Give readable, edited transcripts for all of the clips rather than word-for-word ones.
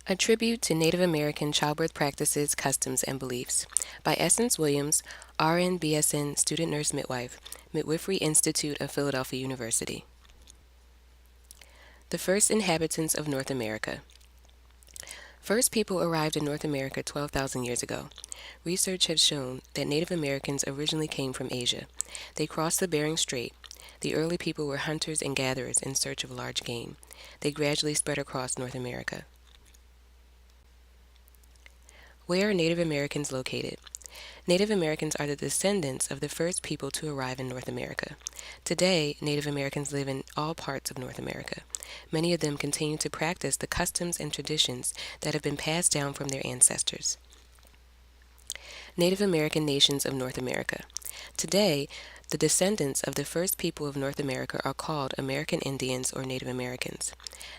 A Tribute to Native American Childbirth Practices, Customs, and Beliefs by Essence Williams, RN BSN Student Nurse Midwife, Midwifery Institute of Philadelphia University. The First Inhabitants of North America. First people arrived in North America 12,000 years ago. Research has shown that Native Americans originally came from Asia. They crossed the Bering Strait. The early people were hunters and gatherers in search of large game. They gradually spread across North America. Where are Native Americans located? Native Americans are the descendants of the first people to arrive in North America. Today, Native Americans live in all parts of North America. Many of them continue to practice the customs and traditions that have been passed down from their ancestors. Native American nations of North America. Today, the descendants of the first people of North America are called American Indians or Native Americans.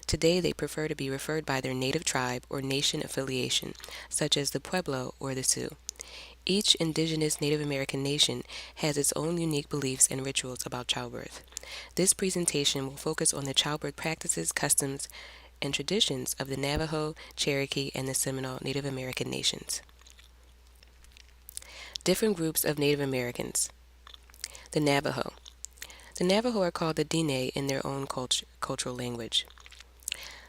Today, they prefer to be referred by their native tribe or nation affiliation, such as the Pueblo or the Sioux. Each indigenous Native American nation has its own unique beliefs and rituals about childbirth. This presentation will focus on the childbirth practices, customs, and traditions of the Navajo, Cherokee, and the Seminole Native American nations. Different groups of Native Americans. The Navajo. The Navajo are called the Diné in their own cultural language.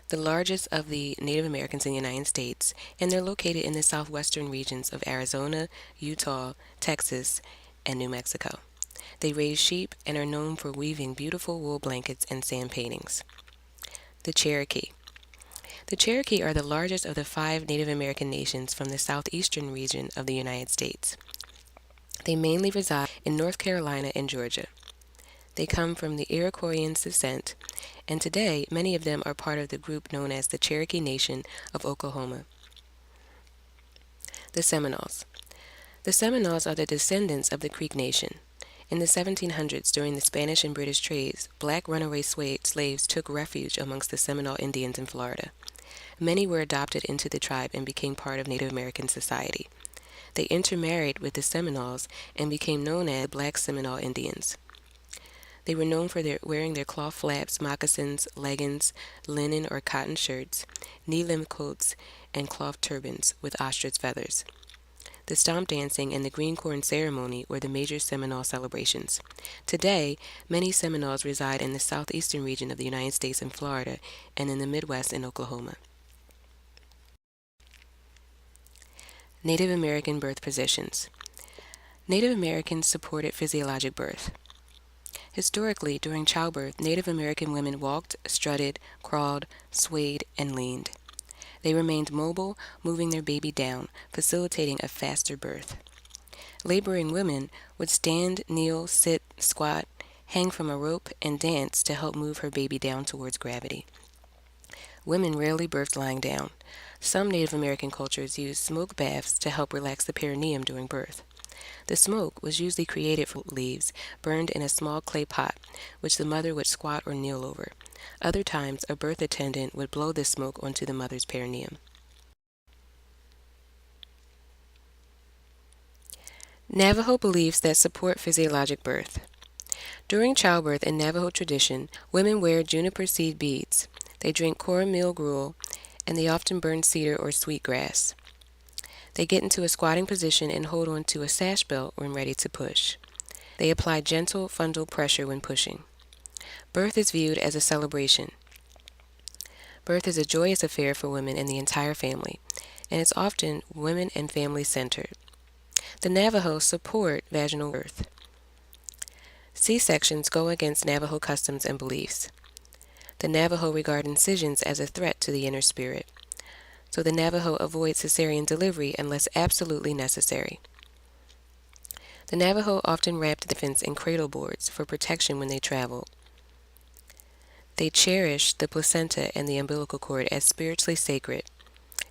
The largest of the Native Americans in the United States, and they're located in the southwestern regions of Arizona, Utah, Texas, and New Mexico. They raise sheep and are known for weaving beautiful wool blankets and sand paintings. The Cherokee. The Cherokee are the largest of the 5 Native American nations from the southeastern region of the United States. They mainly reside in North Carolina and Georgia. They come from the Iroquoian descent, and today many of them are part of the group known as the Cherokee Nation of Oklahoma. The Seminoles. The Seminoles are the descendants of the Creek Nation. In the 1700s, during the Spanish and British trades, black runaway slaves took refuge amongst the Seminole Indians in Florida. Many were adopted into the tribe and became part of Native American society. They intermarried with the Seminoles and became known as Black Seminole Indians. They were known for wearing their cloth flaps, moccasins, leggings, linen or cotton shirts, knee-length coats, and cloth turbans with ostrich feathers. The stomp dancing and the green corn ceremony were the major Seminole celebrations. Today, many Seminoles reside in the southeastern region of the United States and Florida, and in the Midwest and Oklahoma. Native American birth positions. Native Americans supported physiologic birth. Historically, during childbirth, Native American women walked, strutted, crawled, swayed, and leaned. They remained mobile, moving their baby down, facilitating a faster birth. Laboring women would stand, kneel, sit, squat, hang from a rope, and dance to help move her baby down towards gravity. Women rarely birthed lying down. Some Native American cultures used smoke baths to help relax the perineum during birth. The smoke was usually created from leaves burned in a small clay pot, which the mother would squat or kneel over. Other times, a birth attendant would blow this smoke onto the mother's perineum. Navajo beliefs that support physiologic birth. During childbirth in Navajo tradition, women wear juniper seed beads. They drink cornmeal gruel, and they often burn cedar or sweetgrass. They get into a squatting position and hold on to a sash belt when ready to push. They apply gentle fundal pressure when pushing. Birth is viewed as a celebration. Birth is a joyous affair for women and the entire family, and it's often women and family centered. The Navajo support vaginal birth. C-sections go against Navajo customs and beliefs. The Navajo regard incisions as a threat to the inner spirit, so the Navajo avoid cesarean delivery unless absolutely necessary. The Navajo often wrapped infants in cradle boards for protection when they traveled. They cherish the placenta and the umbilical cord as spiritually sacred,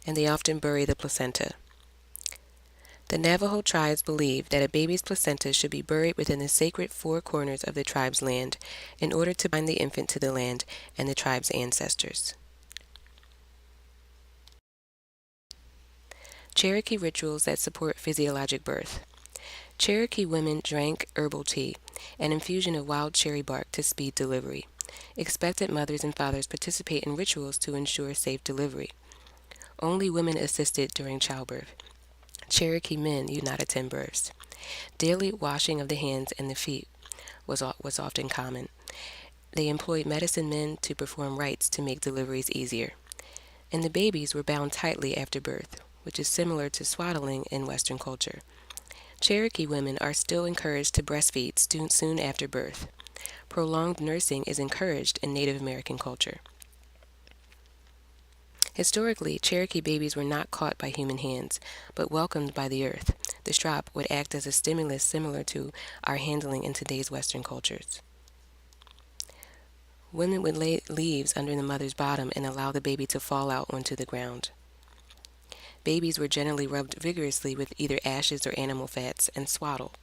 and they often bury the placenta. The Navajo tribes believe that a baby's placenta should be buried within the sacred 4 corners of the tribe's land in order to bind the infant to the land and the tribe's ancestors. Cherokee rituals that support physiologic birth. Cherokee women drank herbal tea, an infusion of wild cherry bark, to speed delivery. Expectant mothers and fathers participate in rituals to ensure safe delivery. Only women assisted during childbirth. Cherokee men do not attend births. Daily washing of the hands and the feet was often common. They employed medicine men to perform rites to make deliveries easier. And the babies were bound tightly after birth, which is similar to swaddling in Western culture. Cherokee women are still encouraged to breastfeed soon after birth. Prolonged nursing is encouraged in Native American culture. Historically, Cherokee babies were not caught by human hands, but welcomed by the earth. The strop would act as a stimulus similar to our handling in today's Western cultures. Women would lay leaves under the mother's bottom and allow the baby to fall out onto the ground. Babies were generally rubbed vigorously with either ashes or animal fats and swaddled.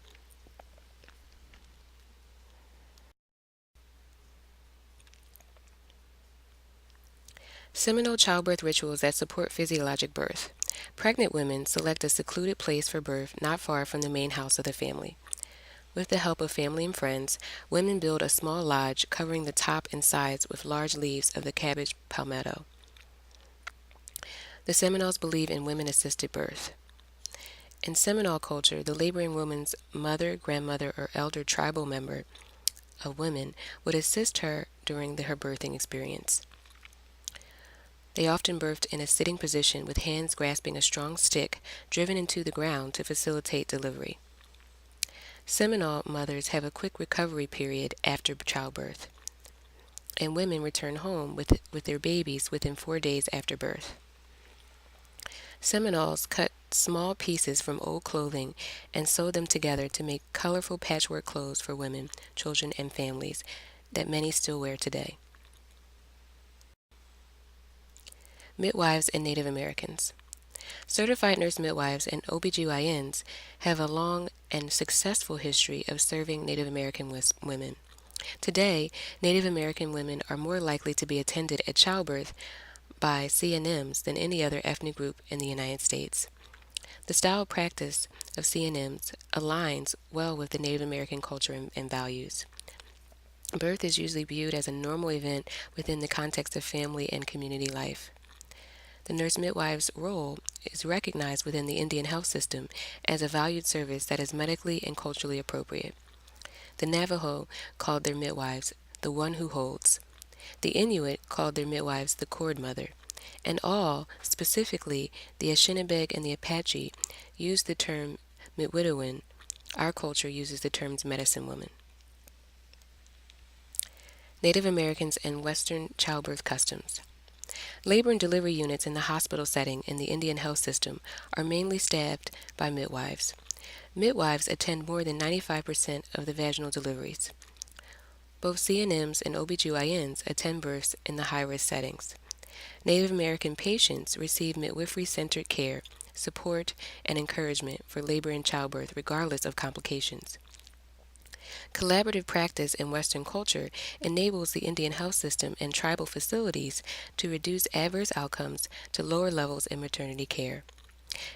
Seminole childbirth rituals that support physiologic birth. Pregnant women select a secluded place for birth not far from the main house of the family. With the help of family and friends, women build a small lodge covering the top and sides with large leaves of the cabbage palmetto. The Seminoles believe in women-assisted birth. In Seminole culture, the laboring woman's mother, grandmother, or elder tribal member of women would assist her during her birthing experience. They often birthed in a sitting position with hands grasping a strong stick driven into the ground to facilitate delivery. Seminole mothers have a quick recovery period after childbirth, and women return home with their babies within 4 days after birth. Seminoles cut small pieces from old clothing and sewed them together to make colorful patchwork clothes for women, children, and families that many still wear today. Midwives and Native Americans. Certified nurse midwives and OBGYNs have a long and successful history of serving Native American women. Today, Native American women are more likely to be attended at childbirth by CNMs than any other ethnic group in the United States. The style of practice of CNMs aligns well with the Native American culture and values. Birth is usually viewed as a normal event within the context of family and community life. The nurse midwife's role is recognized within the Indian health system as a valued service that is medically and culturally appropriate. The Navajo called their midwives the one who holds. The Inuit called their midwives the cord mother. And all, specifically the Ashinabeg and the Apache, use the term midwidowin. Our culture uses the terms medicine woman. Native Americans and Western childbirth customs. Labor and delivery units in the hospital setting in the Indian health system are mainly staffed by midwives. Midwives attend more than 95% of the vaginal deliveries. Both CNMs and OBGYNs attend births in the high-risk settings. Native American patients receive midwifery-centered care, support, and encouragement for labor and childbirth regardless of complications. Collaborative practice in Western culture enables the Indian health system and tribal facilities to reduce adverse outcomes to lower levels in maternity care.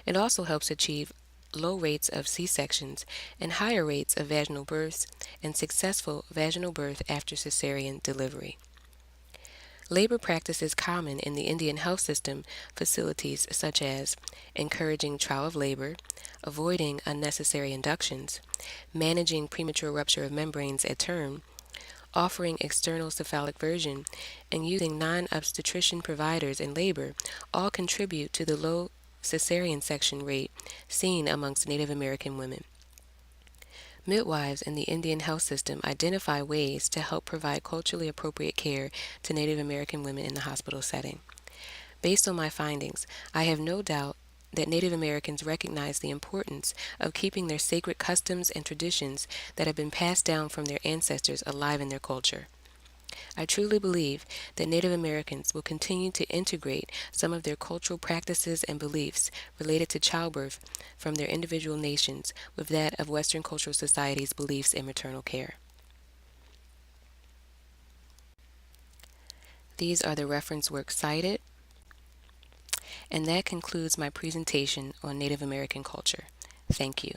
It also helps achieve low rates of C-sections and higher rates of vaginal births and successful vaginal birth after cesarean delivery. Labor practices common in the Indian health system facilities such as encouraging trial of labor, avoiding unnecessary inductions, managing premature rupture of membranes at term, offering external cephalic version, and using non-obstetrician providers in labor all contribute to the low cesarean section rate seen amongst Native American women. Midwives in the Indian health system identify ways to help provide culturally appropriate care to Native American women in the hospital setting. Based on my findings, I have no doubt that Native Americans recognize the importance of keeping their sacred customs and traditions that have been passed down from their ancestors alive in their culture. I truly believe that Native Americans will continue to integrate some of their cultural practices and beliefs related to childbirth from their individual nations with that of Western cultural society's beliefs in maternal care. These are the reference works cited, and that concludes my presentation on Native American culture. Thank you.